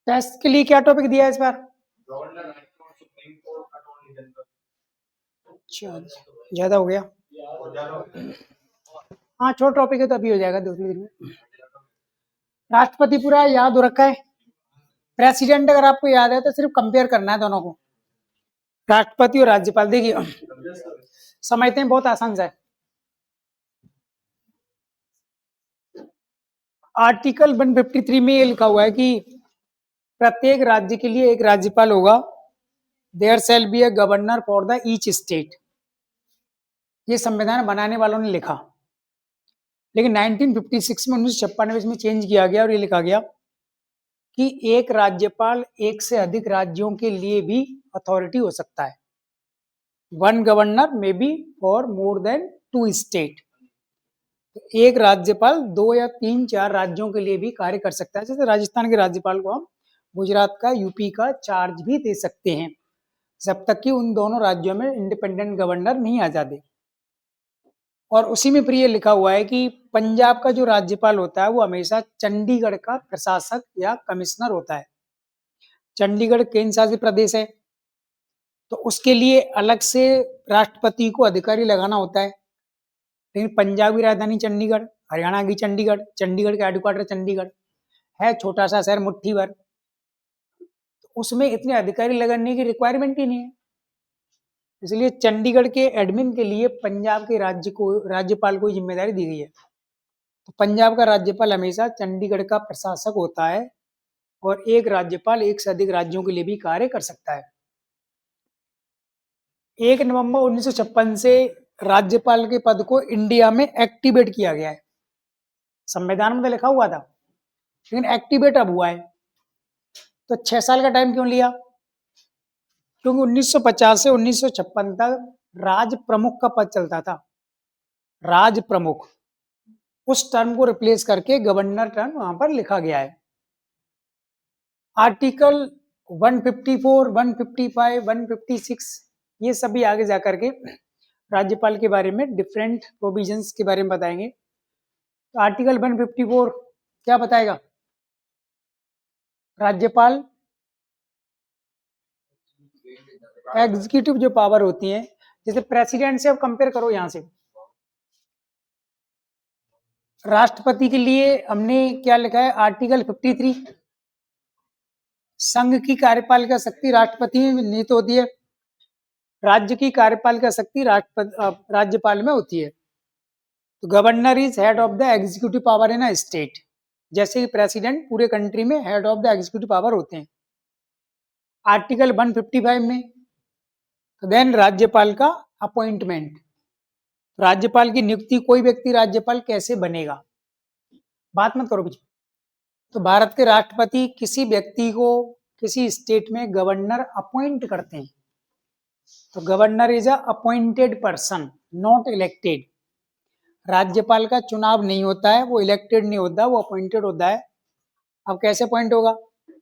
Test के लिए क्या टॉपिक दिया है इस बार? अच्छा, ज्यादा हो गया। हाँ, छोटा टॉपिक है तो अभी हो जाएगा 2-3 दिन में। राष्ट्रपति पूरा याद हो रखा है। प्रेसिडेंट अगर आपको याद है तो सिर्फ कंपेयर करना है दोनों को, राष्ट्रपति और राज्यपाल। देखिए समझते हैं, बहुत आसान सा है। आर्टिकल 153 में ये लिखा हुआ है कि प्रत्येक राज्य के लिए एक राज्यपाल होगा। There shall be a governor for the each state. ये संविधान बनाने वालों ने लिखा, लेकिन 1956 में 1996 में चेंज किया गया और ये लिखा गया कि एक राज्यपाल एक से अधिक राज्यों के लिए भी अथॉरिटी हो सकता है। One governor may be for more than 2 state. एक राज्यपाल 2 या 3-4 राज्यों के लिए भी कार्य कर सकता है। जैसे राजस्थान के राज्यपाल को हम गुजरात का, यूपी का चार्ज भी दे सकते हैं, जब तक कि उन दोनों राज्यों में इंडिपेंडेंट गवर्नर नहीं आ जाते। और उसी में प्रिय लिखा हुआ है कि पंजाब का जो राज्यपाल होता है वो हमेशा चंडीगढ़ का प्रशासक या कमिश्नर होता है। चंडीगढ़ केंद्र शासित प्रदेश है, तो उसके लिए अलग से राष्ट्रपति को अधिकारी लगाना होता है। लेकिन पंजाब की राजधानी चंडीगढ़, हरियाणा की चंडीगढ़, चंडीगढ़ का हेडक्वार्टर चंडीगढ़ है, छोटा सा शहर मुट्ठी भर, तो उसमें इतने अधिकारी लगाने की रिक्वायरमेंट ही नहीं है। इसलिए चंडीगढ़ के एडमिन के लिए पंजाब के राज्यपाल को जिम्मेदारी दी गई है। तो पंजाब का राज्यपाल हमेशा चंडीगढ़ का प्रशासक होता है और एक राज्यपाल एक से अधिक राज्यों के लिए भी कार्य कर सकता है। 1 नवंबर 1956 से राज्यपाल के पद को इंडिया में एक्टिवेट किया गया है। संविधान में लिखा हुआ था, लेकिन एक्टिवेट अब हुआ है। तो 6 साल का टाइम क्यों लिया? क्योंकि 1950 से 1956 तक राज प्रमुख का पद चलता था, राज प्रमुख। उस टर्म को रिप्लेस करके गवर्नर टर्म वहां पर लिखा गया है। आर्टिकल 154, 155, 156 ये सभी आगे जाकर के राज्यपाल के बारे में डिफरेंट प्रोविजंस के बारे में बताएंगे। तो आर्टिकल 154 क्या बताएगा? राज्यपाल एग्जीक्यूटिव जो पावर होती है, जैसे प्रेसिडेंट से अब कंपेयर करो, यहां से राष्ट्रपति के लिए हमने क्या लिखा है? आर्टिकल 53, संघ की कार्यपालिका शक्ति राष्ट्रपति में निहित होती है, राज्य की कार्यपालिका शक्ति राज्यपाल में होती है। तो governor is head of the executive power in a state, जैसे कि प्रेसिडेंट पूरे कंट्री में head of the executive power होते हैं। आर्टिकल 155 में तो देन राज्यपाल का अपॉइंटमेंट, राज्यपाल की नियुक्ति, कोई व्यक्ति राज्यपाल कैसे बनेगा, बात मत करो पीछे। तो भारत के राष्ट्रपति किसी व्यक्ति को किसी स्टेट में गवर्नर अपॉइंट करते हैं। तो governor is a appointed person, not elected. राज्यपाल का चुनाव नहीं होता है, वो इलेक्टेड नहीं होता, वो अपॉइंटेड होता है। अब कैसे अपॉइंट होगा?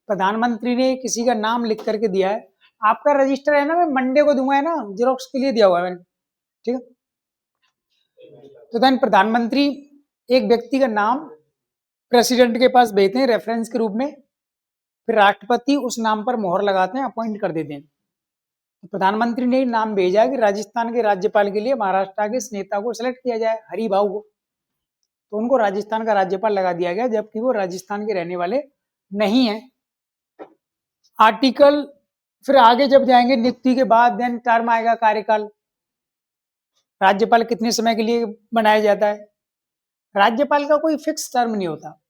प्रधानमंत्री ने किसी का नाम लिख करके दिया है, आपका रजिस्टर है ना, मैं मंडे को दूंगा, है ना, जेरोक्स के लिए दिया हुआ है मैंने, ठीक है। तो देन प्रधानमंत्री एक व्यक्ति का नाम प्रेसिडेंट के पास भेजते हैं रेफरेंस के रूप में, फिर राष्ट्रपति उस नाम पर मोहर लगाते हैं, अपॉइंट कर देते हैं। तो प्रधानमंत्री ने नाम भेजा कि राजस्थान के राज्यपाल के लिए महाराष्ट्र के इस नेता को सिलेक्ट किया जाए, हरिभाऊ को। तो उनको राजस्थान का राज्यपाल लगा दिया गया, जबकि वो राजस्थान के रहने वाले नहीं है। आर्टिकल फिर आगे जब जाएंगे, नियुक्ति के बाद देन टर्म आएगा, कार्यकाल। राज्यपाल कितने समय के लिए बनाया जाता है? राज्यपाल का कोई फिक्स टर्म नहीं होता,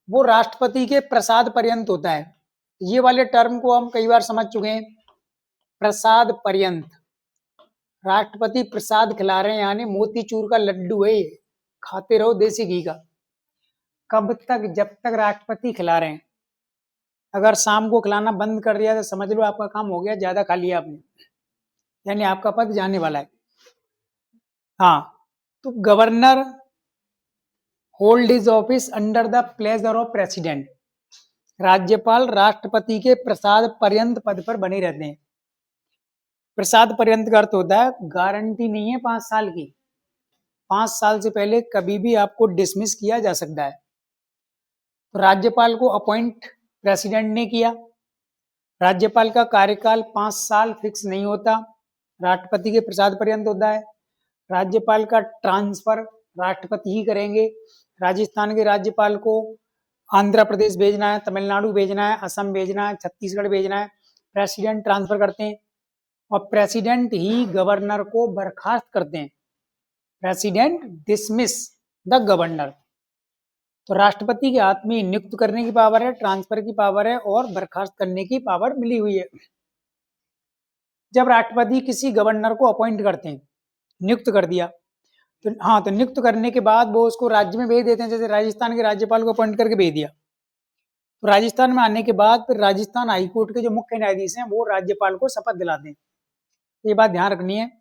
वो राष्ट्रपति के प्रसाद पर्यंत होता है। ये वाले टर्म को हम कई बार समझ चुके हैं, प्रसाद पर्यंत। राष्ट्रपति प्रसाद खिला रहे हैं, यानी मोतीचूर का लड्डू है, खाते रहो देसी घी का। कब तक? जब तक राष्ट्रपति खिला रहे हैं। अगर शाम को खिलाना बंद कर दिया तो समझ लो आपका काम हो गया, ज्यादा खा लिया आपने, यानी आपका पद जाने वाला है। हाँ, तो governor hold his office under the pleasure of president. राज्यपाल राष्ट्रपति के प्रसाद पर्यंत पद पर बने रहते हैं। प्रसाद पर्यंत का अर्थ होता है गारंटी नहीं है 5 साल की, 5 साल से पहले कभी भी आपको डिसमिस किया जा सकता है। तो राज्यपाल को अपॉइंट प्रेसिडेंट ने किया। राज्यपाल का कार्यकाल 5 साल फिक्स नहीं होता, राष्ट्रपति के प्रसाद पर्यंत होता है। राज्यपाल का ट्रांसफर राष्ट्रपति ही करेंगे। राजस्थान के राज्यपाल को आंध्र प्रदेश भेजना है, तमिलनाडु भेजना है, असम भेजना है, छत्तीसगढ़ भेजना है, प्रेसिडेंट ट्रांसफर करते हैं। और प्रेसिडेंट ही गवर्नर को बर्खास्त करते हैं। President dismiss the governor. तो राष्ट्रपति के हाथ में नियुक्त करने की पावर है, ट्रांसफर की पावर है और बर्खास्त करने की पावर मिली हुई है। जब राष्ट्रपति किसी गवर्नर को अपॉइंट करते हैं, नियुक्त कर दिया, तो हाँ, तो नियुक्त करने के बाद वो उसको राज्य में भेज देते हैं। जैसे राजस्थान के राज्यपाल को अपॉइंट करके भेज दिया, तो राजस्थान में आने के बाद फिर राजस्थान हाईकोर्ट के जो मुख्य न्यायाधीश हैं वो राज्यपाल को शपथ दिलाते हैं। ये बात ध्यान रखनी है,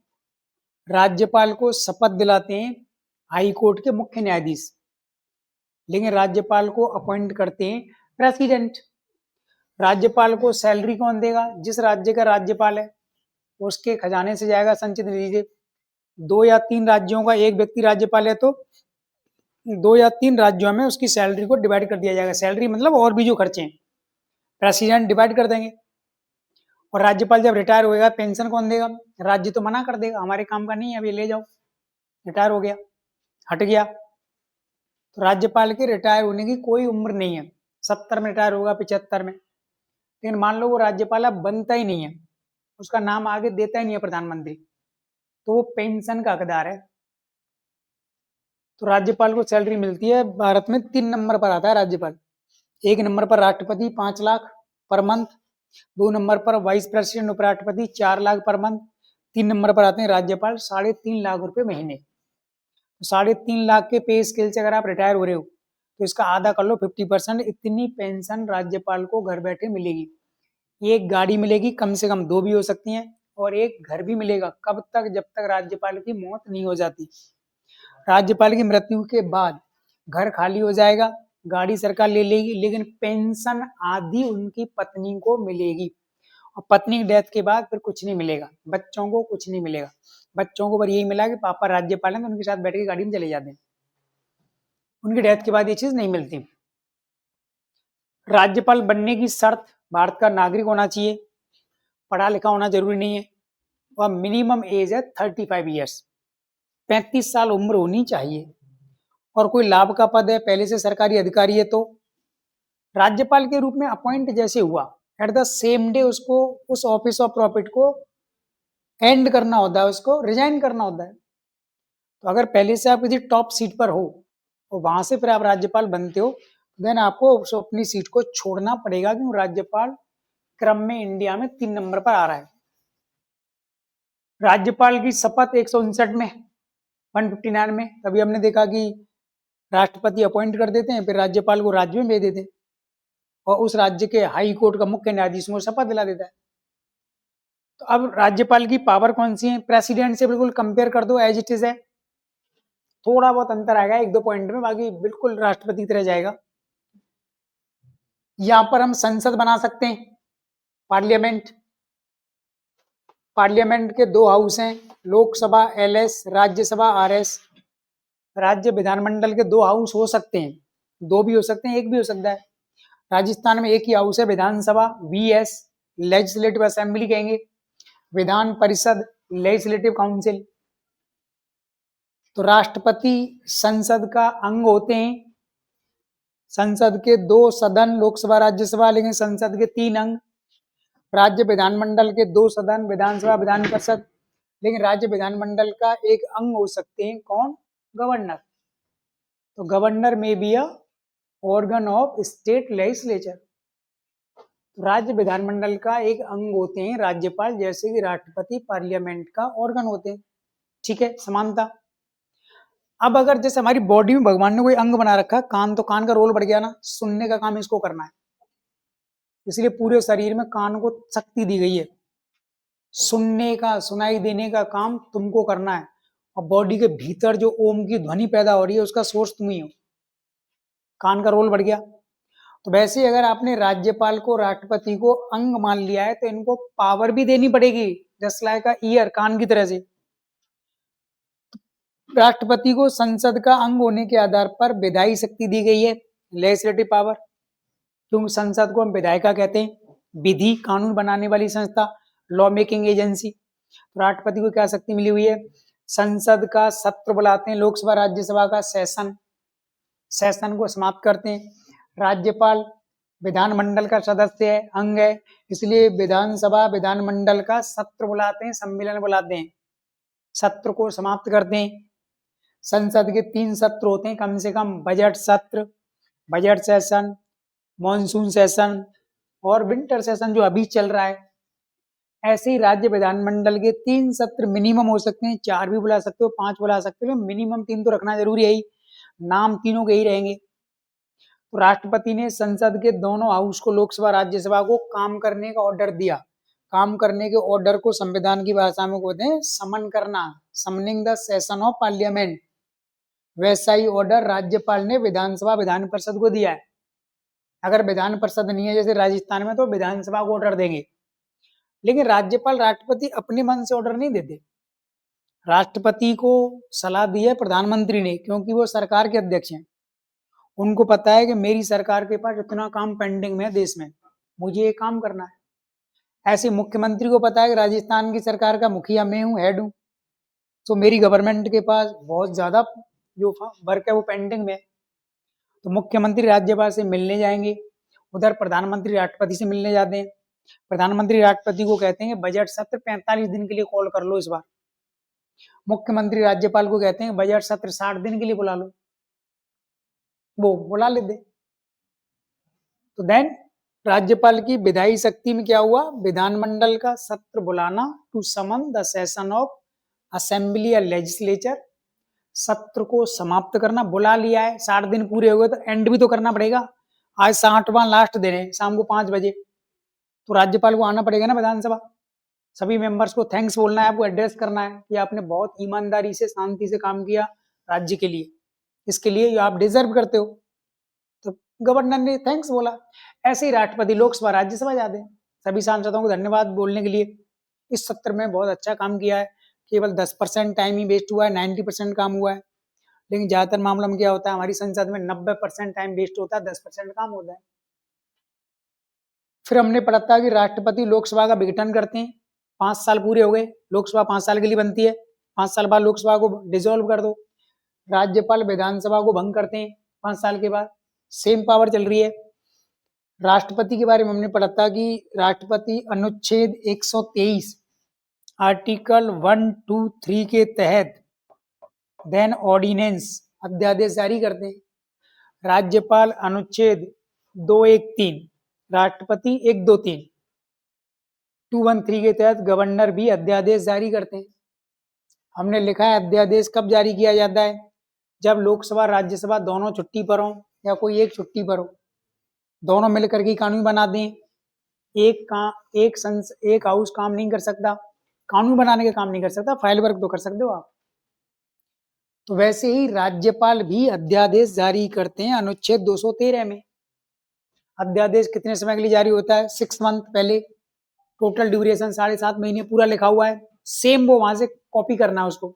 राज्यपाल को शपथ दिलाते हैं हाईकोर्ट के मुख्य न्यायाधीश, लेकिन राज्यपाल को अपॉइंट करते हैं प्रेसिडेंट। राज्यपाल को सैलरी कौन देगा? जिस राज्य का राज्यपाल है उसके खजाने से जाएगा संचित निधि से। 2 या 3 राज्यों का एक व्यक्ति राज्यपाल है तो 2 या 3 राज्यों में उसकी सैलरी को डिवाइड कर दिया जाएगा। सैलरी मतलब और भी जो खर्चे हैं, प्रेसिडेंट डिवाइड कर देंगे। और राज्यपाल जब रिटायर होएगा, पेंशन कौन देगा? राज्य तो मना कर देगा, हमारे काम का नहीं है, अभी ले जाओ, रिटायर हो गया, हट गया। तो राज्यपाल के रिटायर होने की कोई उम्र नहीं है, 70 में रिटायर होगा, 75 में। लेकिन मान लो वो राज्यपाल अब बनता ही नहीं है, उसका नाम आगे देता ही नहीं है प्रधानमंत्री, तो वो पेंशन का हकदार है। तो राज्यपाल को सैलरी मिलती है, भारत में 3 नंबर पर आता है राज्यपाल। 1 नंबर पर राष्ट्रपति 5 लाख पर मंथ, 2 नंबर पर वाइस प्रेसिडेंट उपराष्ट्रपति 4 लाख पर मंथ, 3 नंबर पर आते हैं राज्यपाल 3.5 लाख रुपए महीने। 3.5 लाख के पे स्केल से अगर आप रिटायर हो रहे हो तो इसका आधा कर लो, 50%, इतनी पेंशन राज्यपाल को घर बैठे मिलेगी। एक गाड़ी मिलेगी, कम से कम 2 भी हो सकती हैं, और एक घर भी मिलेगा। कब तक? जब तक राज्यपाल की मौत नहीं हो जाती। राज्यपाल की मृत्यु के बाद घर खाली हो जाएगा, गाड़ी सरकार ले लेगी, लेकिन पेंशन आदि उनकी पत्नी को मिलेगी। और पत्नी की डेथ के बाद फिर कुछ नहीं मिलेगा, बच्चों को कुछ नहीं मिलेगा। बच्चों को पर यही मिला कि पापा राज्यपाल हैं तो उनके साथ बैठ के गाड़ी में चले जाते हैं। उनकी डेथ के बाद ये चीज नहीं मिलती। राज्यपाल बनने की शर्त भारत का नागरिक होना चाहिए, पढ़ा लिखा होना जरूरी नहीं है, और मिनिमम एज है 35 ईयर्स, 35 साल उम्र होनी चाहिए। और कोई लाभ का पद है, पहले से सरकारी अधिकारी है, तो राज्यपाल के रूप में अपॉइंट जैसे हुआ, एट द सेम डे उसको उस ऑफिस ऑफ प्रॉफिट को एंड करना होता है, उसको रिजाइन करना होता है। तो अगर पहले से आप किसी टॉप सीट पर हो और वहां से फिर आप राज्यपाल बनते हो, देन आपको अपनी सीट को छोड़ना पड़ेगा, क्योंकि राज्यपाल क्रम में इंडिया में 3 नंबर पर आ रहा है। राज्यपाल की शपथ 159 में, 159 में तभी हमने देखा कि राष्ट्रपति अपॉइंट कर देते हैं, फिर राज्यपाल को राज्य में भेज देते हैं, और उस राज्य के हाई कोर्ट का मुख्य न्यायाधीश को शपथ दिला देता है। तो अब राज्यपाल की पावर कौन सी है? प्रेसिडेंट से बिल्कुल कंपेयर कर दो, एज इट इज है। थोड़ा बहुत अंतर आएगा 1-2 पॉइंट में, बाकी बिल्कुल राष्ट्रपति की तरह जाएगा। यहां पर हम संसद बना सकते हैं, पार्लियामेंट। पार्लियामेंट के 2 हाउस हैं, लोकसभा LS, राज्यसभा RS। राज्य विधानमंडल के 2 हाउस हो सकते हैं, 2 भी हो सकते हैं, 1 भी हो सकता है। राजस्थान में एक ही हाउस है, विधानसभा VS, लेजिस्लेटिव असेंबली कहेंगे, विधान परिषद, लेजिस्लेटिव काउंसिल। तो राष्ट्रपति संसद का अंग होते हैं। संसद के 2 सदन, लोकसभा राज्यसभा, लेकिन संसद के 3 अंग। राज्य विधानमंडल के 2 सदन, विधानसभा विधान परिषद, लेकिन राज्य विधानमंडल का एक अंग हो सकते हैं, कौन? गवर्नर। तो गवर्नर में भी ऑर्गन ऑफ स्टेट लेजिस्लेचर। राज्य विधानमंडल का एक अंग होते हैं राज्यपाल, जैसे कि राष्ट्रपति पार्लियामेंट का ऑर्गन होते हैं। ठीक है, समानता। अब अगर जैसे हमारी बॉडी में भगवान ने कोई अंग बना रखा है, कान, तो कान का रोल बढ़ गया ना, सुनने का काम इसको करना है, इसलिए पूरे शरीर में कान को शक्ति दी गई है। सुनने का, सुनाई देने का काम तुमको करना है, और बॉडी के भीतर जो ओम की ध्वनि पैदा हो रही है उसका सोर्स तुम ही हो। कान का रोल बढ़ गया। तो वैसे ही अगर आपने राज्यपाल को, राष्ट्रपति को अंग मान लिया है, तो इनको पावर भी देनी पड़ेगी, जस्ट लाइक अ ईयर, कान की तरह से। राष्ट्रपति को संसद का अंग होने के आधार पर विधायी शक्ति दी गई है, लेजिस्लेटिव पावर, क्योंकि संसद को हम विधायिका कहते हैं, विधि कानून बनाने वाली संस्था, लॉ मेकिंग एजेंसी। तो राष्ट्रपति को क्या शक्ति मिली हुई है? संसद का सत्र बुलाते हैं, लोकसभा राज्यसभा का सेशन को समाप्त करते हैं। राज्यपाल विधानमंडल का सदस्य है, अंग है, इसलिए विधानसभा विधानमंडल का सत्र बुलाते हैं, सम्मेलन बुलाते हैं, सत्र को समाप्त करते हैं। संसद के 3 सत्र होते हैं कम से कम, बजट सत्र, बजट सेशन, मॉनसून सेशन और विंटर सेशन जो अभी चल रहा है। ऐसे ही राज्य विधानमंडल के 3 सत्र मिनिमम हो सकते हैं, 4 भी बुला सकते हो, 5 बुला सकते हो, मिनिमम 3 तो रखना जरूरी है ही, नाम तीनों के ही रहेंगे। तो राष्ट्रपति ने संसद के दोनों हाउस को, लोकसभा राज्यसभा को, काम करने का ऑर्डर दिया। काम करने के ऑर्डर को संविधान की भाषा में कहते हैं समन करना, summoning the session of parliament. वैसा ही ऑर्डर राज्यपाल ने विधानसभा विधान परिषद को दिया है। अगर विधान परिषद नहीं है जैसे राजस्थान में, तो विधानसभा को ऑर्डर देंगे। लेकिन राज्यपाल, राष्ट्रपति अपने मन से ऑर्डर नहीं देते, राष्ट्रपति को सलाह दी है प्रधानमंत्री ने, क्योंकि वो सरकार के अध्यक्ष हैं। उनको पता है कि मेरी सरकार के पास इतना काम पेंडिंग में है देश में, मुझे ये काम करना है। ऐसे मुख्यमंत्री को पता है कि राजस्थान की सरकार का मुखिया मैं हूँ, हेड हूँ, तो मेरी गवर्नमेंट के पास बहुत ज्यादा जो वर्क है वो पेंडिंग में है। तो मुख्यमंत्री राज्यपाल से मिलने जाएंगे, उधर प्रधानमंत्री राष्ट्रपति से मिलने जाते हैं। प्रधानमंत्री राष्ट्रपति को कहते हैं बजट सत्र 45 दिन के लिए कॉल कर लो इस बार। मुख्यमंत्री राज्यपाल को कहते हैं बजट सत्र 60 दिन के लिए बुला लो, वो बुला लेते। तो देन राज्यपाल की विधायी शक्ति में क्या हुआ? विधानमंडल का सत्र बुलाना, to summon the session of assembly या लेजिस्लेचर, सत्र को समाप्त करना। बुला लिया है, 60 दिन पूरे हो गए तो एंड भी तो करना पड़ेगा। आज 60वां लास्ट दिन है, शाम को 5 बजे, तो राज्यपाल को आना पड़ेगा ना विधानसभा, सभी मेंबर्स को थैंक्स बोलना है, आपको एड्रेस करना है कि आपने बहुत ईमानदारी से शांति से काम किया राज्य के लिए, इसके लिए आप डिजर्व करते हो। तो गवर्नर ने थैंक्स बोला। ऐसे ही राष्ट्रपति लोकसभा राज्यसभा जाते हैं सभी सांसदों को धन्यवाद बोलने के लिए। इस सत्र में बहुत अच्छा काम किया है, केवल 10% टाइम ही वेस्ट हुआ है, 90% काम हुआ है। लेकिन ज्यादातर मामला में क्या होता है, हमारी संसद में 90% टाइम वेस्ट होता है, 10% काम होता है। फिर हमने पढ़ा था कि राष्ट्रपति लोकसभा का विघटन करते हैं, 5 साल पूरे हो गए, लोकसभा 5 साल के लिए बनती है, 5 साल बाद लोकसभा को डिसॉल्व कर दो। राज्यपाल विधानसभा को भंग करते हैं 5 साल के बाद, सेम पावर चल रही है। राष्ट्रपति के बारे में हमने पढ़ा था कि राष्ट्रपति अनुच्छेद 123 आर्टिकल 1, 2, 3 के तहत देन ऑर्डिनेंस अध्यादेश जारी करते हैं। राज्यपाल अनुच्छेद 213, राष्ट्रपति 123, 213 के तहत गवर्नर भी अध्यादेश जारी करते हैं। हमने लिखा है अध्यादेश कब जारी किया जाता है, जब लोकसभा राज्यसभा दोनों छुट्टी पर हो या कोई एक छुट्टी पर हो, दोनों मिलकर के कानून बना दें। एक हाउस काम नहीं कर सकता, कानून बनाने के काम नहीं कर सकता, फाइल वर्क तो कर सकते हो आप। तो वैसे ही राज्यपाल भी अध्यादेश जारी करते हैं अनुच्छेद 213 में। अध्यादेश कितने समय के लिए जारी होता है, 6 मंथ पहले, टोटल ड्यूरेशन 7.5 महीने पूरा लिखा हुआ है, सेम वो वहां से कॉपी करना है उसको।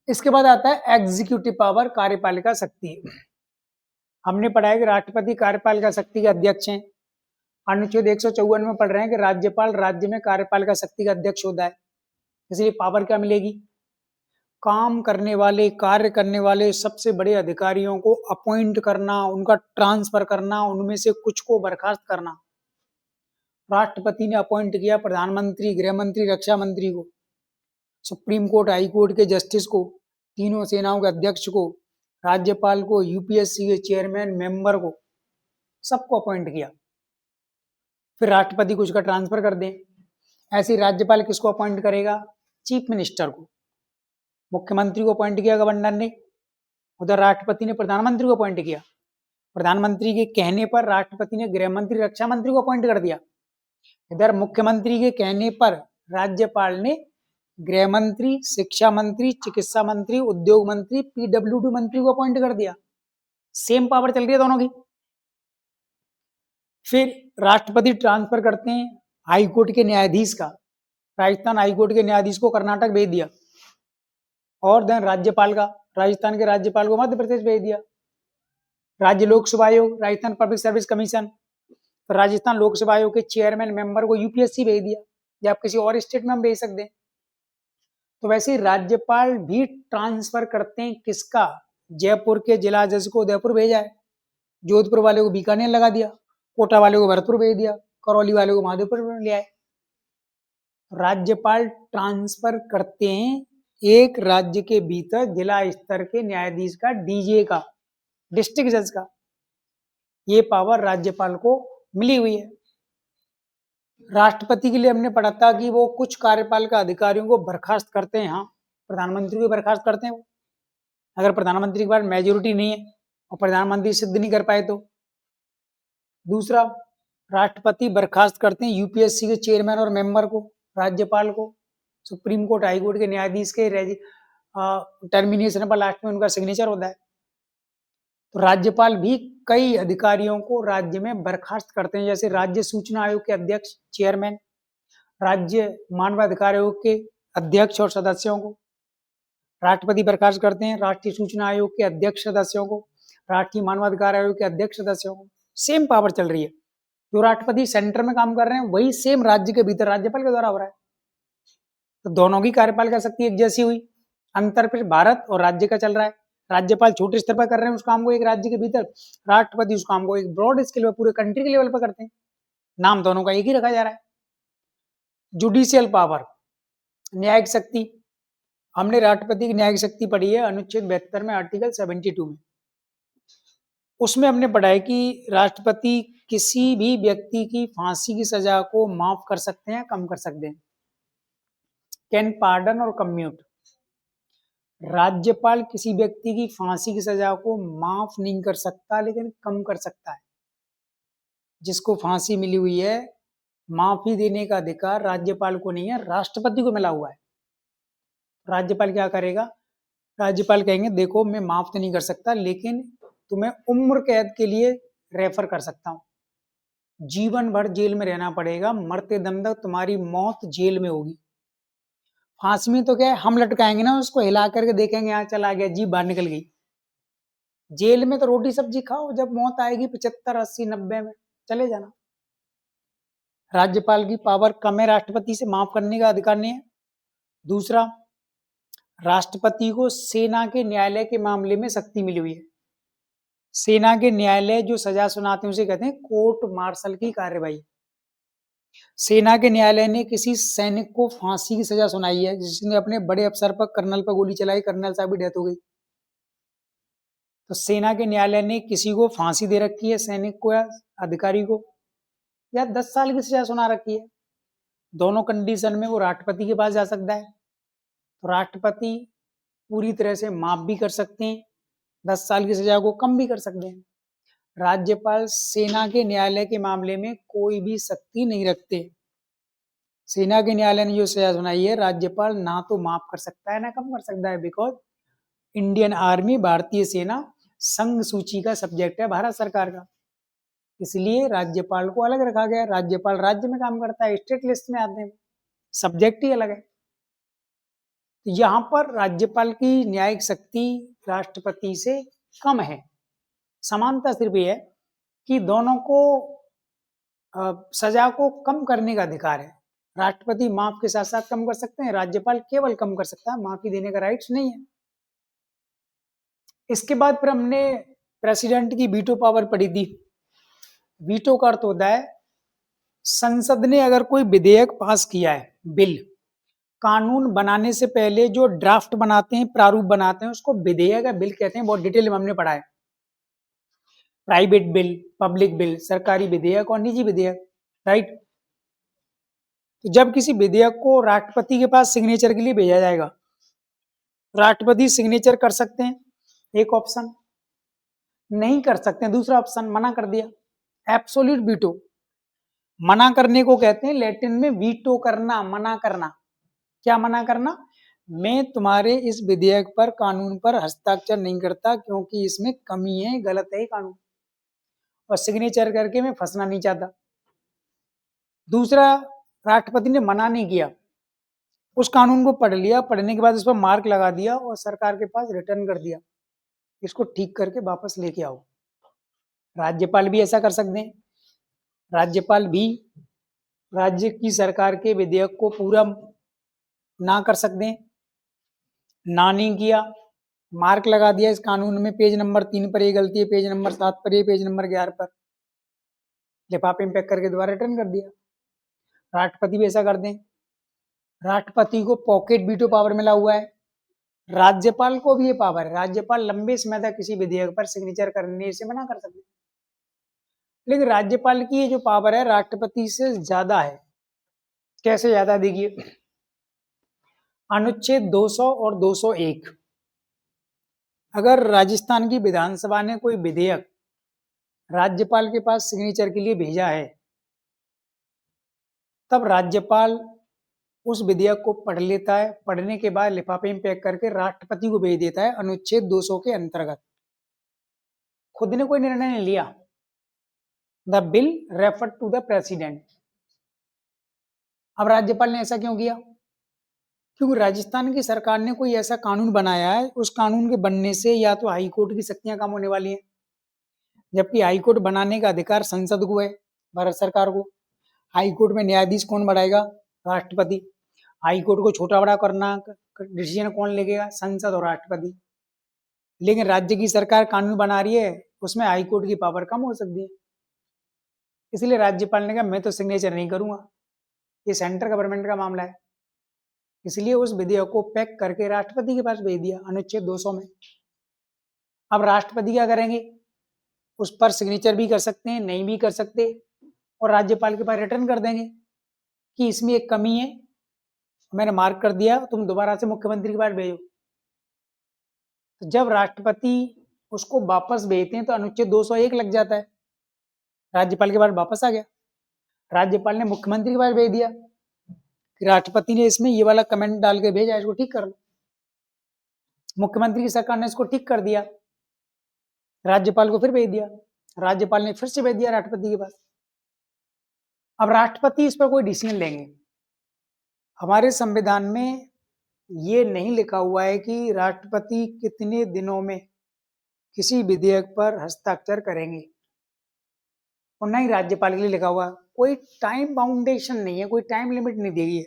इसके बाद आता है एग्जीक्यूटिव पावर, कार्यपालिका शक्ति। हमने पढ़ा है कि राष्ट्रपति कार्यपालिका शक्ति के अध्यक्ष हैं। अनुच्छेद 154 में पढ़ रहे हैं कि राज्यपाल राज्य में कार्यपालिका शक्ति का अध्यक्ष होता है। इसलिए पावर क्या मिलेगी, काम करने वाले, कार्य करने वाले सबसे बड़े अधिकारियों को अपॉइंट करना, उनका ट्रांसफर करना, उनमें से कुछ को बर्खास्त करना। राष्ट्रपति ने अपॉइंट किया प्रधानमंत्री, गृह मंत्री, रक्षा मंत्री को, सुप्रीम कोर्ट, हाई कोर्ट के जस्टिस को, तीनों सेनाओं के अध्यक्ष को, राज्यपाल को, यूपीएससी के चेयरमैन, मेंबर को, सबको अपॉइंट किया। फिर राष्ट्रपति को उसका ट्रांसफर कर दें। ऐसे राज्यपाल किसको अपॉइंट करेगा, चीफ मिनिस्टर को। मुख्यमंत्री को अपॉइंट किया गवर्नर ने, उधर राष्ट्रपति ने प्रधानमंत्री को अपॉइंट किया। प्रधानमंत्री के कहने पर राष्ट्रपति ने गृह मंत्री, रक्षा मंत्री को अपॉइंट कर दिया। इधर मुख्यमंत्री के कहने पर राज्यपाल ने गृह मंत्री, शिक्षा मंत्री, चिकित्सा मंत्री, उद्योग मंत्री, पीडब्ल्यूडी मंत्री को अपॉइंट कर दिया। सेम पावर चल रही है दोनों की। फिर राष्ट्रपति ट्रांसफर करते हैं हाई कोर्ट के न्यायाधीश का, राजस्थान हाई कोर्ट के न्यायाधीश को कर्नाटक भेज दिया, और देन राज्यपाल का, राजस्थान के राज्यपाल को मध्य प्रदेश भेज दिया। राज्य लोक सेवा आयोग, राजस्थान पब्लिक सर्विस कमीशन, तो राजस्थान लोक सेवा आयोग के चेयरमैन, मेंबर को यूपीएससी भेज दिया, या आप किसी और स्टेट में हम भेज सकते हैं। तो वैसे ही राज्यपाल भी ट्रांसफर करते हैं किसका, जयपुर के जिला जज को उदयपुर भेजा है, जोधपुर वाले को बीकानेर लगा दिया, कोटा वाले को भरतपुर भेज दिया, करौली वाले को माधोपुर ले आए। राज्यपाल ट्रांसफर करते हैं एक राज्य के भीतर जिला स्तर के न्यायाधीश का, डीजे का, डिस्ट्रिक्ट जज का। ये पावर राज्यपाल को मिली हुई है। राष्ट्रपति के लिए हमने पढ़ा था कि वो कुछ कार्यपालिका अधिकारियों को बर्खास्त करते हैं। हाँ, प्रधानमंत्री को बर्खास्त करते हैं वो, अगर प्रधानमंत्री के पास मेजोरिटी नहीं है और प्रधानमंत्री सिद्ध नहीं कर पाए तो। दूसरा, राष्ट्रपति बर्खास्त करते हैं यूपीएससी के चेयरमैन और मेंबर को, राज्यपाल को, सुप्रीम कोर्ट, हाई कोर्ट के न्यायाधीश के टर्मिनेशन पर लास्ट में उनका सिग्नेचर होता है। तो राज्यपाल भी कई अधिकारियों को राज्य में बर्खास्त करते हैं, जैसे राज्य सूचना आयोग के अध्यक्ष, चेयरमैन, राज्य मानवाधिकार आयोग के अध्यक्ष और सदस्यों को राष्ट्रपति बर्खास्त करते हैं, राष्ट्रीय सूचना आयोग के अध्यक्ष सदस्यों को, राष्ट्रीय मानवाधिकार आयोग के अध्यक्ष सदस्यों को। सेम पावर चल रही है, जो राष्ट्रपति सेंटर में काम कर रहे हैं वही सेम राज्य के भीतर राज्यपाल के द्वारा हो रहा है। तो दोनों की कार्यपालिका शक्ति एक जैसी हुई। अंतर फिर भारत और राज्य का चल रहा है। राज्यपाल छोटे स्तर पर कर रहे हैं उस काम को एक राज्य के भीतर, राष्ट्रपति उस काम को एक ब्रॉड स्केल पर पूरे कंट्री के लेवल पर करते हैं। नाम दोनों का एक ही रखा जा रहा है। जुडिशियल पावर, न्यायिक शक्ति, हमने राष्ट्रपति की न्यायिक शक्ति पढ़ी है अनुच्छेद 72 में, आर्टिकल 72 में। उसमें हमने पढ़ा है कि राष्ट्रपति किसी भी व्यक्ति की फांसी की सजा को माफ कर सकते हैं, कम कर सकते हैं, कैन पार्डन और कम्यूट। राज्यपाल किसी व्यक्ति की फांसी की सजा को माफ नहीं कर सकता, लेकिन कम कर सकता है। जिसको फांसी मिली हुई है, माफी देने का अधिकार राज्यपाल को नहीं है, राष्ट्रपति को मिला हुआ है। राज्यपाल क्या करेगा? राज्यपाल कहेंगे देखो मैं माफ तो नहीं कर सकता, लेकिन तुम्हें उम्र कैद के लिए रेफर कर सकता हूं, जीवन भर जेल में रहना पड़ेगा, मरते दम तक तुम्हारी मौत जेल में होगी। फांसी में तो क्या है, हम लटकाएंगे ना उसको, हिला करके देखेंगे यहाँ चला गया, जीभ बाहर निकल गई। जेल में तो रोटी सब्जी खाओ, जब मौत आएगी 75, 80, 90 में चले जाना। राज्यपाल की पावर कम है, राष्ट्रपति से माफ करने का अधिकार नहीं है। दूसरा, राष्ट्रपति को सेना के न्यायालय के मामले में शक्ति मिली हुई है। सेना के न्यायालय जो सजा सुनाते हैं उसे कहते हैं कोर्ट मार्शल की कार्यवाही। सेना के न्यायालय ने किसी सैनिक को फांसी की सजा सुनाई है, जिसने अपने बड़े अफसर पर, कर्नल पर गोली चलाई, कर्नल साहब की डेथ हो गई। तो सेना के न्यायालय ने किसी को फांसी दे रखी है, सैनिक को या अधिकारी को, या 10 साल की सजा सुना रखी है। दोनों कंडीशन में वो राष्ट्रपति के पास जा सकता है। तो राष्ट्रपति पूरी तरह से माफ भी कर सकते हैं, 10 साल की सजा को कम भी कर सकते हैं। राज्यपाल सेना के न्यायालय के मामले में कोई भी शक्ति नहीं रखते। सेना के न्यायालय ने जो सजा सुनाई है, राज्यपाल ना तो माफ कर सकता है ना कम कर सकता है, बिकॉज इंडियन आर्मी, भारतीय सेना संघ सूची का सब्जेक्ट है भारत सरकार का, इसलिए राज्यपाल को अलग रखा गया। राज्यपाल राज्य में काम करता है, स्टेट लिस्ट में आते हैं, सब्जेक्ट ही अलग है। यहां पर राज्यपाल की न्यायिक शक्ति राष्ट्रपति से कम है। समानता सिर्फ ये है कि दोनों को सजा को कम करने का अधिकार है। राष्ट्रपति माफ के साथ साथ कम कर सकते हैं, राज्यपाल केवल कम कर सकता है, माफी देने का राइट्स नहीं है। इसके बाद फिर हमने प्रेसिडेंट की वीटो पावर पढ़ी थी। वीटो का अर्थ होता है संसद ने अगर कोई विधेयक पास किया है, बिल, कानून बनाने से पहले जो ड्राफ्ट बनाते हैं, प्रारूप बनाते हैं, उसको विधेयक या बिल कहते हैं। बहुत डिटेल में हमने पढ़ा है। प्राइवेट बिल, पब्लिक बिल, सरकारी विधेयक और निजी विधेयक, राइट। तो जब किसी विधेयक को राष्ट्रपति के पास सिग्नेचर के लिए भेजा जाएगा, राष्ट्रपति सिग्नेचर कर सकते हैं, एक ऑप्शन, नहीं कर सकते हैं दूसरा ऑप्शन, मना कर दिया, एब्सोल्यूट वीटो। मना करने को कहते हैं लैटिन में वीटो करना, मना करना। क्या मना करना? मैं तुम्हारे इस विधेयक पर, कानून पर हस्ताक्षर नहीं करता क्योंकि इसमें कमी है, गलत है कानून, और सिग्नेचर करके मैं फंसना नहीं चाहता। दूसरा, राष्ट्रपति ने मना नहीं किया, उस कानून को पढ़ लिया, पढ़ने के बाद उस पर मार्क लगा दिया और सरकार के पास रिटर्न कर दिया, इसको ठीक करके वापस लेके आओ। राज्यपाल भी ऐसा कर सकते हैं। राज्यपाल भी राज्य की सरकार के विधेयक को पूरा ना कर सकते हैं, ना नहीं किया, मार्क लगा दिया इस कानून में, पेज नंबर 3 पर ये गलती है, पेज नंबर 7 पर ये, पेज नंबर 11 पर, लिफाफे में पैक करके दोबारा रिटर्न कर दिया। राष्ट्रपति भी ऐसा कर दें। राष्ट्रपति को पॉकेट वीटो पावर मिला हुआ है, राज्यपाल को भी ये पावर है। राज्यपाल लंबे समय तक किसी विधेयक पर सिग्नेचर करने से मना कर सकते हैं, लेकिन राज्यपाल की ये जो पावर है राष्ट्रपति से ज्यादा है। कैसे ज्यादा? देखिए, अनुच्छेद 200 और 201, अगर राजस्थान की विधानसभा ने कोई विधेयक राज्यपाल के पास सिग्नेचर के लिए भेजा है, तब राज्यपाल उस विधेयक को पढ़ लेता है, पढ़ने के बाद लिफाफे में पैक करके राष्ट्रपति को भेज देता है अनुच्छेद 200 के अंतर्गत। खुद ने कोई निर्णय नहीं लिया। The bill refer to the president. अब राज्यपाल ने ऐसा क्यों किया? क्योंकि राजस्थान की सरकार ने कोई ऐसा कानून बनाया है, उस कानून के बनने से या तो हाई कोर्ट की शक्तियां कम होने वाली हैं, जबकि हाई कोर्ट बनाने का अधिकार संसद को है, भारत सरकार को। हाई कोर्ट में न्यायाधीश कौन बढ़ाएगा? राष्ट्रपति। हाई कोर्ट को छोटा बड़ा करना डिसीजन कौन लेगा? संसद और राष्ट्रपति। लेकिन राज्य की सरकार कानून बना रही है, उसमें हाई कोर्ट की पावर कम हो सकती है, इसलिए राज्यपाल ने कहा मैं तो सिग्नेचर नहीं करूंगा, ये सेंट्रल गवर्नमेंट का मामला है, इसलिए उस विधेयक को पैक करके राष्ट्रपति के पास भेज दिया अनुच्छेद 200 में। अब राष्ट्रपति क्या करेंगे? उस पर सिग्नेचर भी कर सकते हैं, नहीं भी कर सकते, और राज्यपाल के पास रिटर्न कर देंगे कि इसमें एक कमी है, मैंने मार्क कर दिया, तुम दोबारा से मुख्यमंत्री के पास भेजो। तो जब राष्ट्रपति उसको वापस भेजते हैं तो अनुच्छेद 201 लग जाता है, राज्यपाल के बाद वापस आ गया। राज्यपाल ने मुख्यमंत्री के पास भेज दिया, राष्ट्रपति ने इसमें ये वाला कमेंट डाल के भेजा, इसको ठीक कर लो। मुख्यमंत्री की सरकार ने इसको ठीक कर दिया, राज्यपाल को फिर भेज दिया, राज्यपाल ने फिर से भेज दिया राष्ट्रपति के पास। अब राष्ट्रपति इस पर कोई डिसीजन लेंगे। हमारे संविधान में ये नहीं लिखा हुआ है कि राष्ट्रपति कितने दिनों में किसी विधेयक पर हस्ताक्षर करेंगे, और ना ही राज्यपाल के लिए लिखा हुआ, कोई टाइम बाउंडेशन नहीं है, कोई टाइम लिमिट नहीं दी गई है,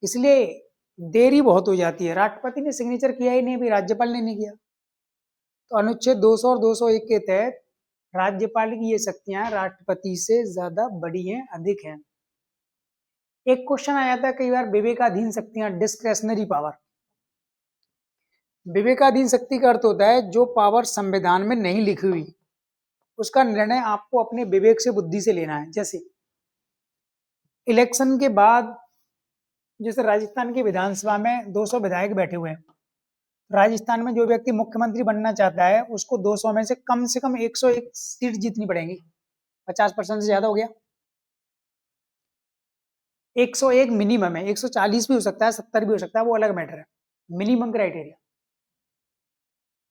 इसलिए देरी बहुत हो जाती है। राष्ट्रपति ने सिग्नेचर किया ही नहीं, भी राज्यपाल ने नहीं किया, तो अनुच्छेद 200 और 201 के तहत राज्यपाल की ये शक्तियां राष्ट्रपति से ज्यादा बड़ी हैं, अधिक हैं। एक क्वेश्चन आया था कई बार, विवेकाधीन शक्तियां, डिस्क्रेशनरी पावर। विवेकाधीन शक्ति का अर्थ होता है जो पावर संविधान में नहीं लिखी हुई, उसका निर्णय आपको अपने विवेक से, बुद्धि से लेना है। जैसे इलेक्शन के बाद, जैसे राजस्थान की विधानसभा में 200 विधायक बैठे हुए हैं, राजस्थान में जो व्यक्ति मुख्यमंत्री बनना चाहता है उसको 200 में से कम 101 सीट जीतनी पड़ेगी, 50% से ज्यादा हो गया। 101 मिनिमम है, 140 भी हो सकता है, 70 भी हो सकता है, वो अलग मैटर है, मिनिमम क्राइटेरिया।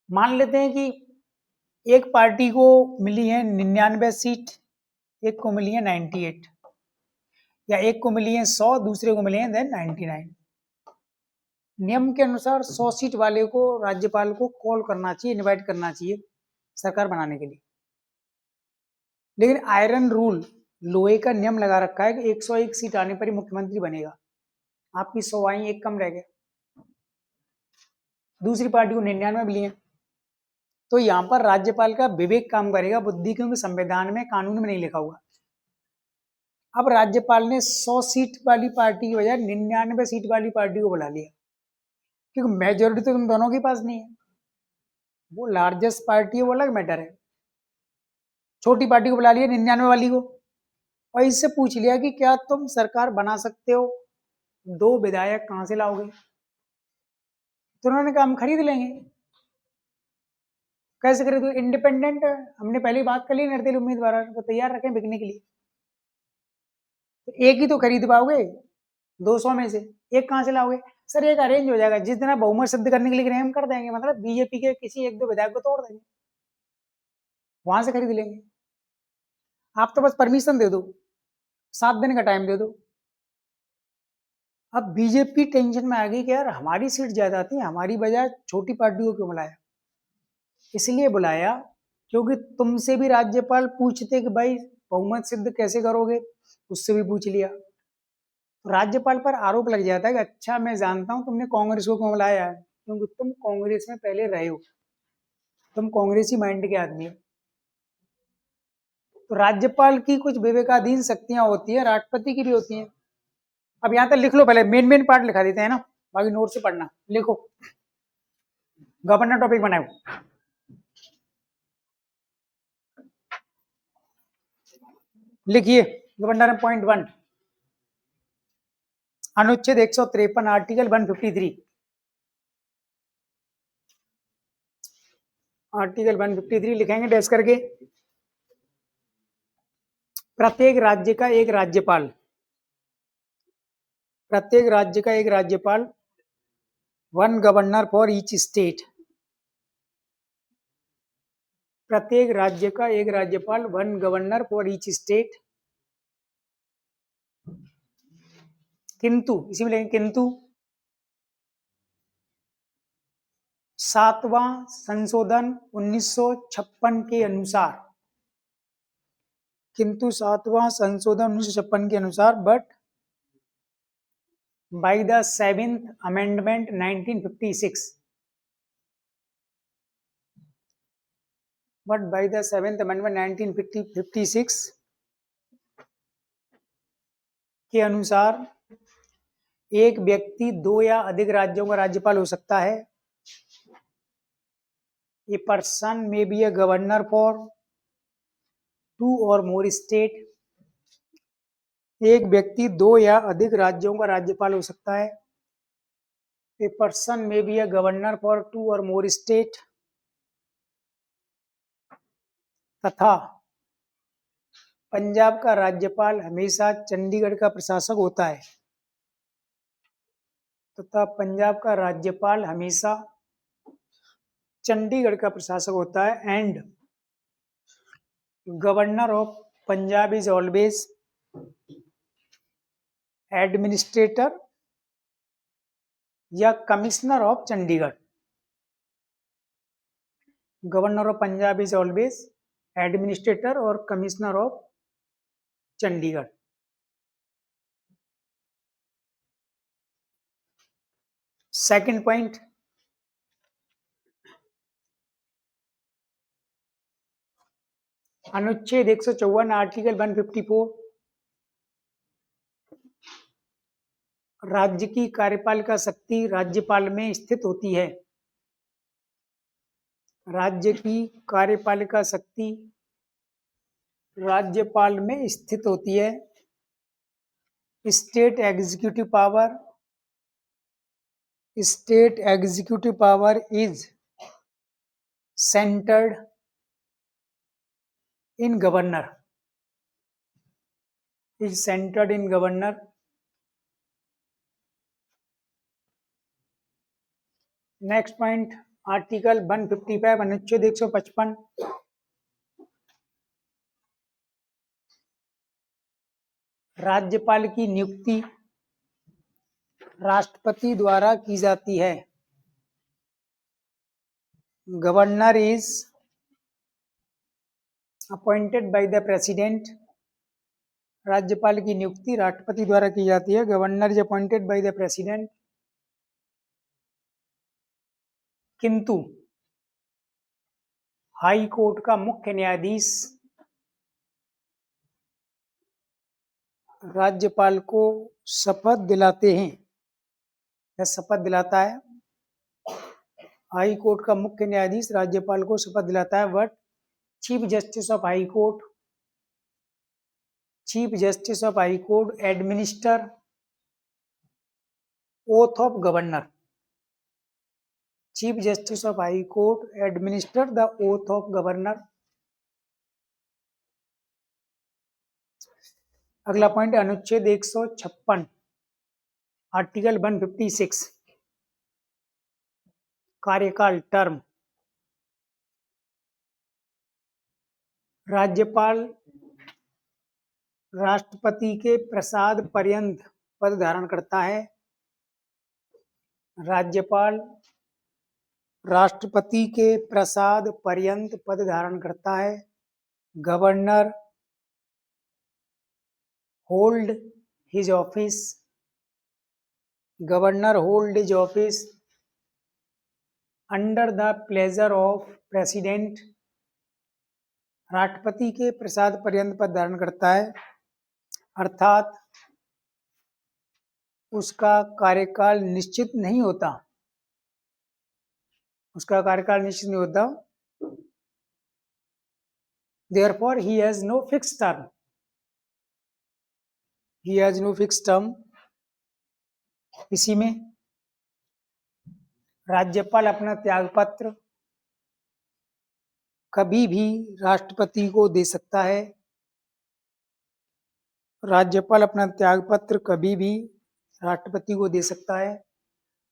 मान लेते हैं कि एक पार्टी को मिली है 99 सीट, एक को मिली है 98, या एक को मिली है 100, दूसरे को मिली है 99। नियम के अनुसार 100 सीट वाले को राज्यपाल को कॉल करना चाहिए, इनवाइट करना चाहिए सरकार बनाने के लिए। लेकिन आयरन रूल, लोहे का नियम लगा रखा है कि 101 सीट आने पर ही मुख्यमंत्री बनेगा। आपकी 100 आई, एक कम रह गया, दूसरी पार्टी को 99 मिली है, तो यहाँ पर राज्यपाल का विवेक काम करेगा, बुद्धि, क्योंकि संविधान में, कानून में नहीं लिखा हुआ। अब राज्यपाल ने 100 सीट वाली पार्टी की बजाय 99 सीट वाली पार्टी को बुला लिया, क्योंकि मेजोरिटी तो तुम दोनों के पास नहीं है, वो लार्जेस्ट पार्टी है, वो अलग मैटर है। छोटी पार्टी को बुला लिया, 99 वाली को, और इससे पूछ लिया कि क्या तुम सरकार बना सकते हो, 2 विधायक कहां से लाओगे? तो उन्होंने कहा हम खरीद लेंगे। कैसे खरीदो? इंडिपेंडेंट, हमने पहले बात कर ली, निर्दलीय उम्मीदवार को तैयार रखें बिकने के लिए, तो एक ही तो खरीद पाओगे 200 में से, एक कहां से लाओगे? सर एक अरेंज हो जाएगा, जिस दिन आप बहुमत सिद्ध करने के लिए हम कर देंगे, मतलब बीजेपी के किसी 1-2 विधायक को तोड़ देंगे, वहां से खरीद लेंगे। आप तो बस परमिशन दे दो, 7 दिन का टाइम दे दो। अब बीजेपी टेंशन में आ गई कि यार हमारी सीट ज्यादा थी, हमारी बजाय छोटी पार्टी को क्यों बुलाया? इसलिए बुलाया क्योंकि तुमसे भी राज्यपाल पूछते कि भाई बहुमत सिद्ध कैसे करोगे, उससे भी पूछ लिया। तो राज्यपाल पर आरोप लग जाता है कि अच्छा मैं जानता हूं तुमने कांग्रेस को क्यों बुलाया है, क्योंकि तुम कांग्रेस में पहले रहे हो, तुम कांग्रेसी माइंड के आदमी हो। तो राज्यपाल की कुछ विवेकाधीन शक्तियां होती है, राष्ट्रपति की भी होती हैं। अब यहां तक लिख लो, पहले मेन मेन पार्ट लिखा देते हैं ना, बाकी नोट से पढ़ना। लिखो, गवर्नर टॉपिक बनाओ। लिखिए गवर्नर पॉइंट 1, अनुच्छेद 153, आर्टिकल 153, आर्टिकल 153 लिखेंगे डैश करके। प्रत्येक राज्य का एक राज्यपाल, प्रत्येक राज्य का एक राज्यपाल, 1 गवर्नर फॉर ईच स्टेट, प्रत्येक राज्य का एक राज्यपाल, 1 गवर्नर फॉर ईच स्टेट। किंतु, इसी में लिखेंगे किंतु 7वां संशोधन 1956 के अनुसार, किंतु 7वां संशोधन 1956 के अनुसार, but by the 7th amendment 1956, but by the 7th amendment 1956 के अनुसार एक व्यक्ति 2 या अधिक राज्यों का राज्यपाल हो सकता है। A person may be a governor for 2 or more state, एक व्यक्ति 2 या अधिक राज्यों का राज्यपाल हो सकता है। A person may be a governor for 2 or more state, तथा पंजाब का राज्यपाल हमेशा चंडीगढ़ का प्रशासक होता है, तथा पंजाब का राज्यपाल हमेशा चंडीगढ़ का प्रशासक होता है। And governor of Punjab is always administrator या commissioner of Chandigarh. Governor of Punjab is always administrator और commissioner of Chandigarh. Second point, अनुच्छेद 154 आर्टिकल 154 राज्य की कार्यपालिका शक्ति राज्यपाल में स्थित होती है। राज्य की कार्यपालिका शक्ति राज्यपाल में स्थित होती है। State executive power is centred in governor. Next point, article 155 अनुच्छेद 155 राज्यपाल की नियुक्ति राष्ट्रपति द्वारा की जाती है। Governor is appointed by the president. राज्यपाल की नियुक्ति राष्ट्रपति द्वारा की जाती है। Governor is appointed by the president. किंतु हाई कोर्ट का मुख्य न्यायाधीश राज्यपाल को शपथ दिलाते हैं या शपथ दिलाता है। हाई कोर्ट का मुख्य न्यायाधीश राज्यपाल को शपथ दिलाता है। But chief justice of high court administer oath of governor. Chief justice of high court administer the oath of governor. अगला पॉइंट, अनुच्छेद 156 आर्टिकल 156 कार्यकाल टर्म। राज्यपाल राष्ट्रपति के प्रसाद पर्यंत पद धारण करता है। राज्यपाल राष्ट्रपति के प्रसाद पर्यंत पद धारण करता है। Governor hold his office under the pleasure of president. राष्ट्रपति के प्रसाद पर्यंत पद धारण करता है, अर्थात उसका कार्यकाल निश्चित नहीं होता। Therefore, he has no fixed term. इसी में राज्यपाल अपना त्यागपत्र कभी भी राष्ट्रपति को दे सकता है।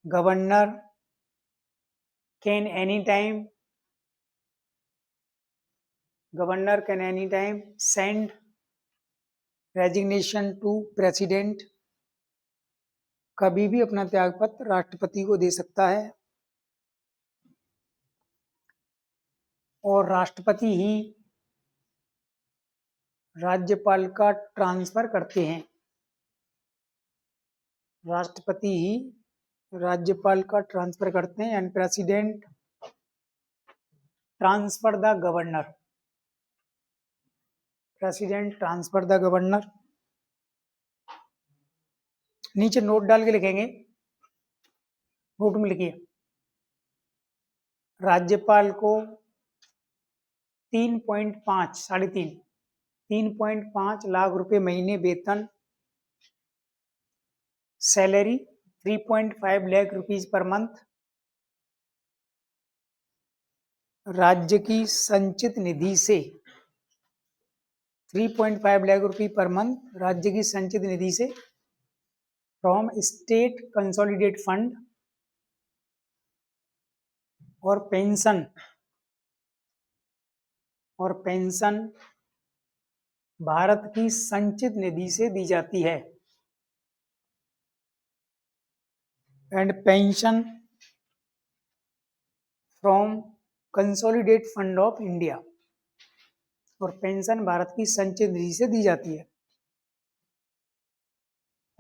Governor can any time send resignation to president. कभी भी अपना त्यागपत्र राष्ट्रपति को दे सकता है और राष्ट्रपति ही राज्यपाल का ट्रांसफर करते हैं। And president transfer the governor. नीचे नोट डाल के लिखेंगे, नोट में लिखिए, राज्यपाल को 3.5 लाख रुपए महीने वेतन, salary 3.5 lakh rupees per month, राज्य की संचित निधि से 3.5 लाख रुपए पर मंथ राज्य की संचित निधि से फ्रॉम स्टेट कंसोलिडेट फंड और पेंशन भारत की संचित निधि से दी जाती है। And pension from consolidate fund of India, और पेंशन भारत की संचित निधि से दी जाती है।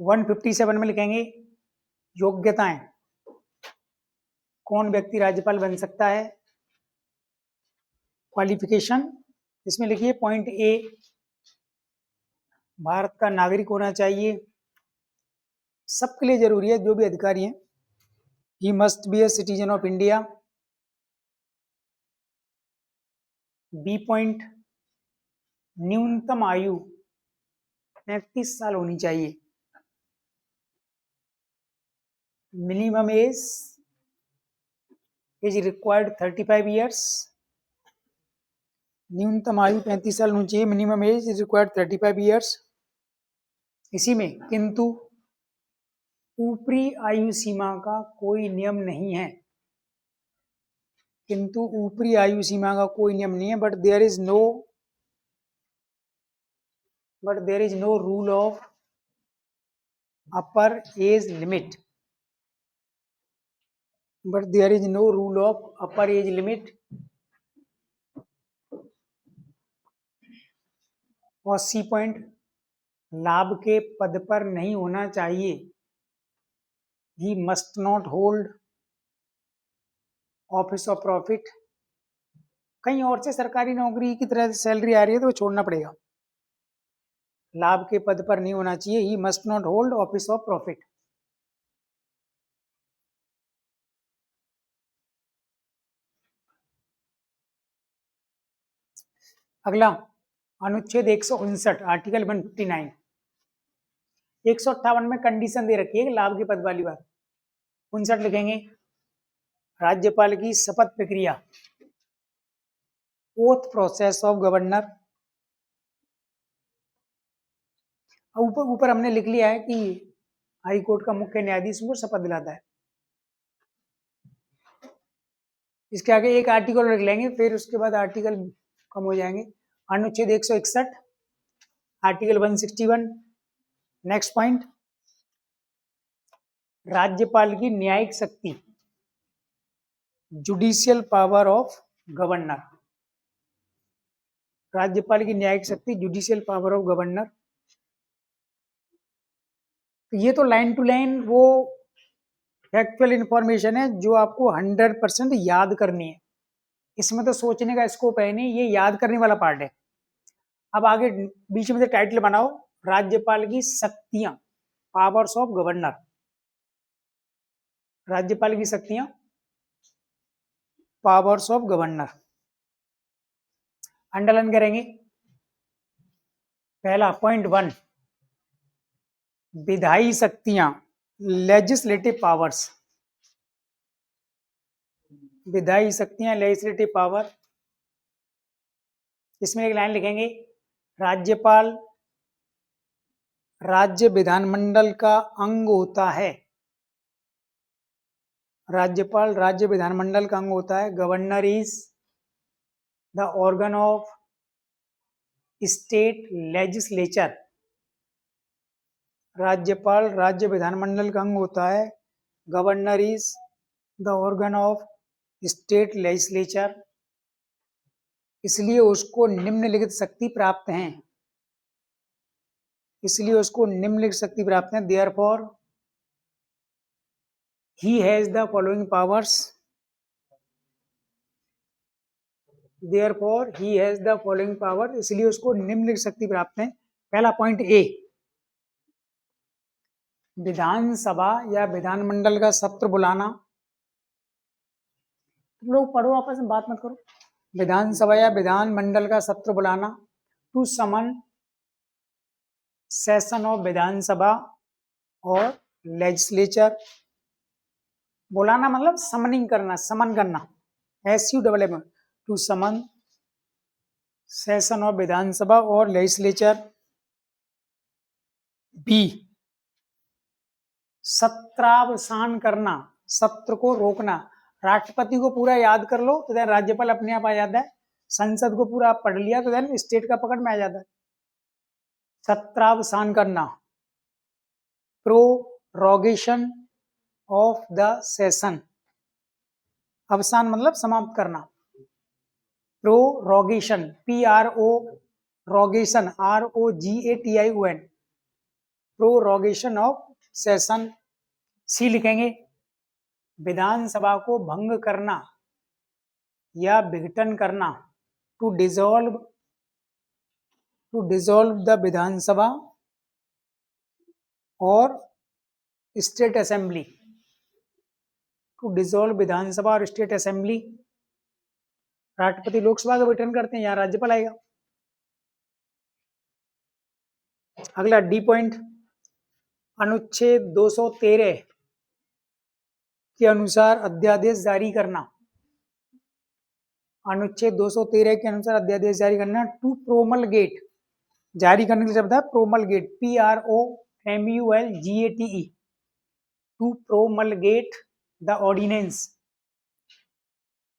157 में लिखेंगे योग्यताएं, कौन व्यक्ति राज्यपाल बन सकता है। क्वालिफिकेशन, इसमें लिखिए पॉइंट ए, भारत का नागरिक होना चाहिए, सबके लिए जरूरी है जो भी अधिकारी हैं। He must be a citizen of India. B point, न्यूनतम आयु 35 साल होनी चाहिए। मिनिमम एज रिक्वायर्ड 35 ईयर्स, न्यूनतम आयु 35 साल होनी चाहिए। Minimum age required 35 years. इसी में किंतु ऊपरी आयु सीमा का कोई नियम नहीं है, किंतु ऊपरी आयु सीमा का कोई नियम नहीं है। But there is no rule of upper age limit. But there is no rule of upper age limit। और सी पॉइंट, लाभ के पद पर नहीं होना चाहिए। He must not hold office of profit. कहीं और से सरकारी नौकरी की तरह सैलरी आ रही है तो छोड़ना पड़ेगा। लाभ के पद पर नहीं होना चाहिए। He must not hold office of profit. अगला अनुच्छेद 159 आर्टिकल 159। 158 में कंडीशन दे रखी है लाभ के पद वाली बात। 59 लिखेंगे राज्यपाल की शपथ प्रक्रिया, ओथ प्रोसेस ऑफ गवर्नर। ऊपर हमने लिख लिया है कि हाई कोर्ट का मुख्य न्यायाधीश को शपथ दिलाता है। इसके आगे एक आर्टिकल रख लेंगे, फिर उसके बाद आर्टिकल कम हो जाएंगे। अनुच्छेद 161 आर्टिकल 161। नेक्स्ट पॉइंट, राज्यपाल की न्यायिक शक्ति, जुडिशियल पावर ऑफ गवर्नर। राज्यपाल की न्यायिक शक्ति, जुडिशियल पावर ऑफ गवर्नर। तो ये तो लाइन टू लाइन वो फैक्चुअल इंफॉर्मेशन है जो आपको 100% याद करनी है। इसमें तो सोचने का स्कोप है नहीं, ये याद करने वाला पार्ट है। अब आगे बीच में से टाइटल बनाओ, राज्यपाल की शक्तियां, पावर्स ऑफ गवर्नर। राज्यपाल की शक्तियां, पावर्स ऑफ गवर्नर। अंडरलाइन करेंगे। पहला पॉइंट 1, विधायी शक्तियां, लेजिस्लेटिव पावर्स। विधायी शक्तियां, लेजिस्लेटिव पावर। इसमें एक लाइन लिखेंगे, राज्यपाल राज्य विधानमंडल का अंग होता है। राज्यपाल राज्य विधानमंडल का अंग होता है। Governor is the organ of state legislature. राज्यपाल राज्य विधानमंडल का अंग होता है। Governor is the organ of state legislature. इसलिए उसको निम्नलिखित शक्ति प्राप्त है। इसलिए उसको निम्नलिखित शक्ति प्राप्त है। Therefore he has the following powers. Therefore he has the following power. इसलिए उसको निम्नलिखित शक्ति प्राप्त है। पहला पॉइंट ए, विधानसभा या विधानमंडल का सत्र बुलाना। तुम लोग पढ़ो, आपस में बात मत करो। विधानसभा या विधानमंडल का सत्र बुलाना, to summon session of Vidhan Sabha और लेजिस्लेचर। बुलाना मतलब समनिंग करना, समन करना। SUMM, to summon session of Vidhan Sabha और लेजिस्लेचर। बी, सत्रावसान करना, सत्र को रोकना। राष्ट्रपति को पूरा याद कर लो तो देन राज्यपाल अपने आप आ जाता है। संसद को पूरा पढ़ लिया तो देन स्टेट का पकड़ में आ जाता है। सत्रावसान करना, प्रोरोगेशन ऑफ द सेशन। अवसान मतलब समाप्त करना। Prorogation, PRO rogation, ROGATION, prorogation of session. C लिखेंगे, विधानसभा को भंग करना या विघटन करना, टू डिसॉल्व द विधानसभा और स्टेट असेंबली। टू डिसॉल्व विधानसभा और स्टेट असेंबली। राष्ट्रपति लोकसभा का विघटन करते हैं, यहाँ राज्यपाल आएगा। अगला डी पॉइंट, अनुच्छेद 213 के अनुसार अध्यादेश जारी करना। अनुच्छेद 213 के अनुसार अध्यादेश जारी करना, टू प्रोमलगेट, जारी करने का शब्द है promulgate, PROMULGATE, to promulgate the ordinance.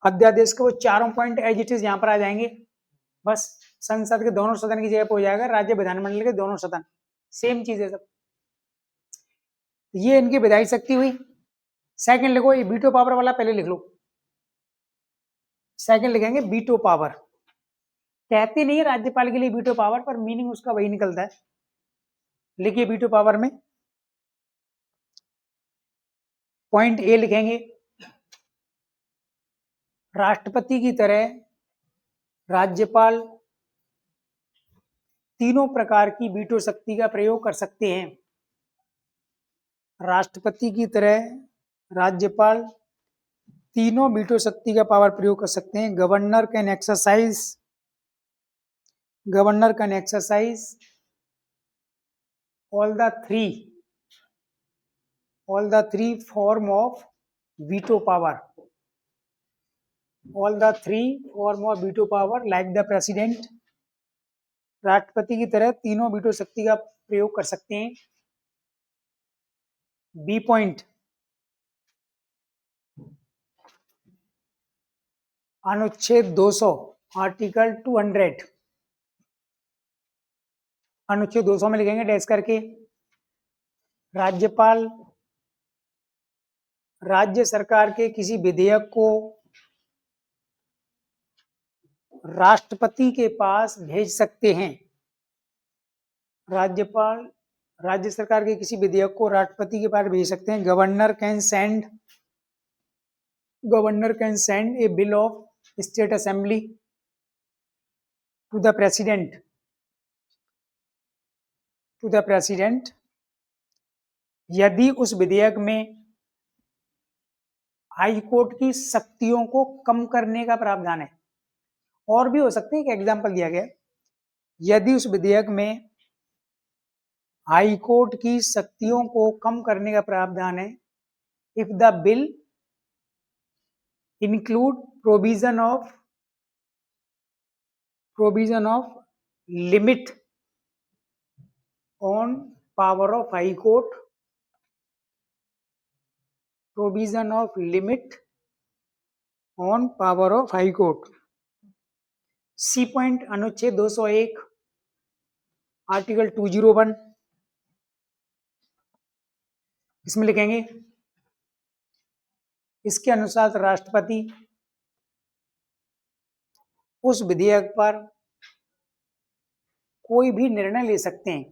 अध्यादेश के वो चारों पॉइंट एज इट इज यहाँ पर आ जाएंगे, बस संसद के दोनों सदन की जगह पर हो जाएगा, राज्य विधानमंडल के दोनों सदन, सेम चीज है सब। ये इनकी विधायी शक्ति हुई। सेकंड लिखो, ये वीटो पावर वाला पहले लिख लो। सेकंड लिखेंगे वीटो पावर। कहते नहीं है राज्यपाल के लिए वीटो पावर, पर मीनिंग उसका वही निकलता है। लिखिए वीटो पावर में पॉइंट ए लिखेंगे, राष्ट्रपति की तरह राज्यपाल तीनों प्रकार की वीटो शक्ति का प्रयोग कर सकते हैं। राष्ट्रपति की तरह राज्यपाल तीनों वीटो शक्ति का पावर प्रयोग कर सकते हैं। Governor can exercise all the three form of veto power, like the president. राष्ट्रपति की तरह तीनों वीटो शक्ति का प्रयोग कर सकते हैं। बी पॉइंट, अनुच्छेद 200 आर्टिकल 200, अनुच्छेद 200 में लिखेंगे डैश करके, राज्यपाल राज्य सरकार के किसी विधेयक को राष्ट्रपति के पास भेज सकते हैं। राज्यपाल राज्य सरकार के किसी विधेयक को राष्ट्रपति के पास भेज सकते हैं। Governor can send a bill of state assembly to the president यदि उस विधेयक में हाई कोर्ट की शक्तियों को कम करने का प्रावधान है। और भी हो सकते हैं, एक एग्जाम्पल दिया गया, यदि उस विधेयक में हाई कोर्ट की शक्तियों को कम करने का प्रावधान है, if the bill include provision of limit on power of high court, provision of limit on power of high court. C point, अनुच्छेद 201 आर्टिकल 201, इसमें लिखेंगे, इसके अनुसार राष्ट्रपति उस विधेयक पर कोई भी निर्णय ले सकते हैं।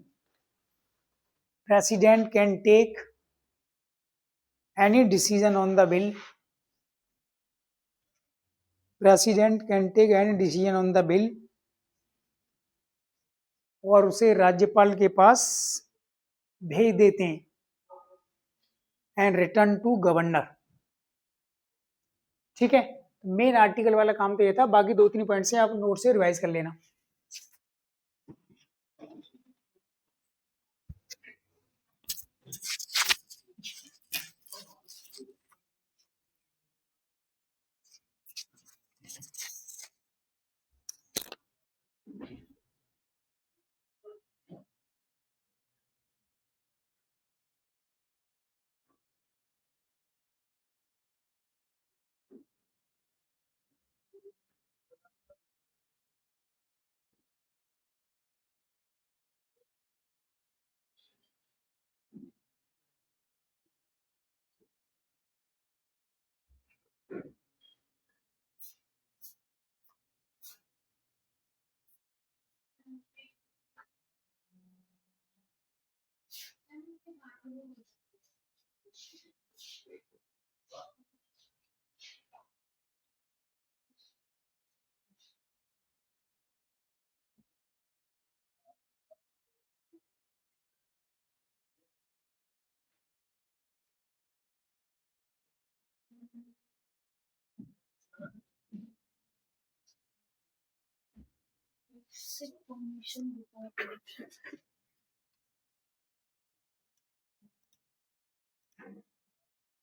President can take any decision on the bill, और उसे राज्यपाल के पास भेज देते हैं, एंड रिटर्न टू गवर्नर। ठीक है, मेन आर्टिकल वाला काम तो ये था, बाकी 2-3 पॉइंट से आप नोट से रिवाइज कर लेना। Seek permission before action.